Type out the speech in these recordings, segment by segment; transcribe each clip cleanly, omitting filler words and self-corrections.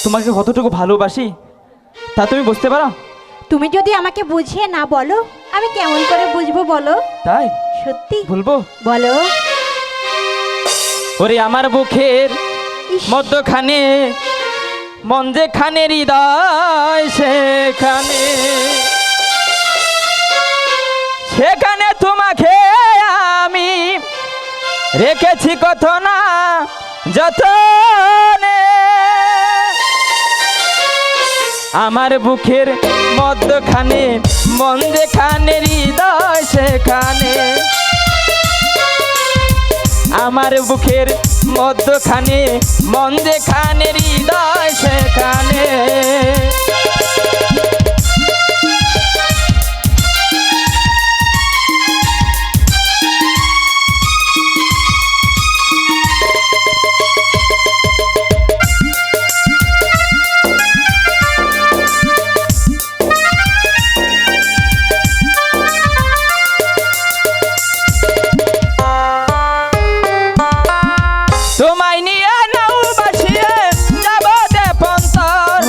তোমাকে কতটুকু ভালোবাসি তা তুমি বুঝতে পারো? তুমি যদি আমাকে বুঝিয়ে না বলো আমি কেমন করে বুঝবো বলো? তাই সত্যি বলবো? বলো। ওরে আমার বুকের মধ্যখানে মন যেখানে হৃদয় সেখানে সেখানে তোমাকে আমি রেখেছি কত না যতনে। আমার বুকের মধ্যখানে মন যেখানে হৃদয় সেখানে আমার বুকের মধ্যখানে মন যেখানে হৃদয় সেখানে তোমায় নিয়ে নাও বাসিয়ে যাব দেপন্তর।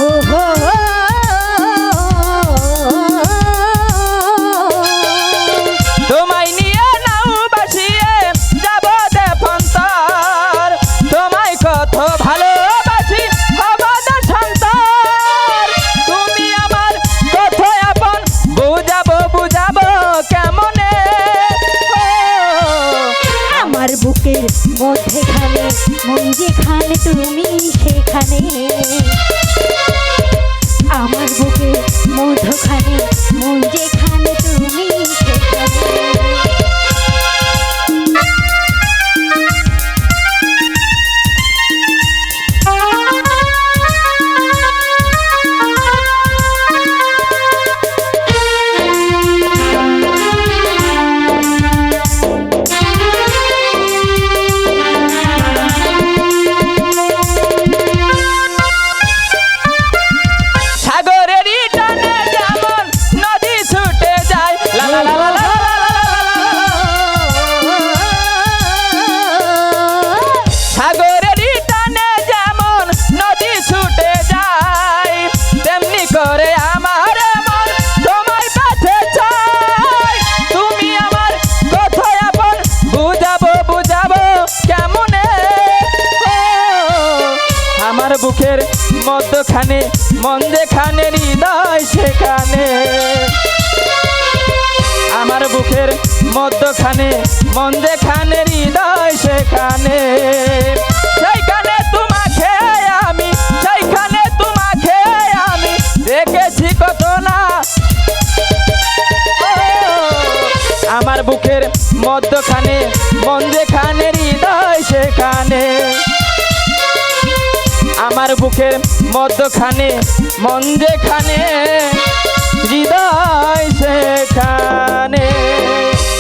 তোমায় নিয়ে নাও বাসিয়ে যাব দেপন্তর। তোমায় কত ভালোবাসি হব দেশান্তর। তুমি আমার কত আপন বুঝাবো বুঝাবো কেমনে। আমার বুকের মধ্যেখানে মন যেখানে তুমি সেখানে আমার বুকের মধ্যখানে মন যেখানে তুমি সেখানে আমার বুকের মধ্যখানে মন যেখানে হৃদয় সেখানে আমার বুকের মধ্যখানে মন যেখানে হৃদয় সেখানে সেইখানে তোমাকে আমি সেইখানে তোমাকে আমি দেখেছি কত না। আমার বুকের মধ্যখানে মন যেখানে হৃদয় সেখানে আমার বুকের মধ্যখানে মন যেখানে হৃদয় সেখানে।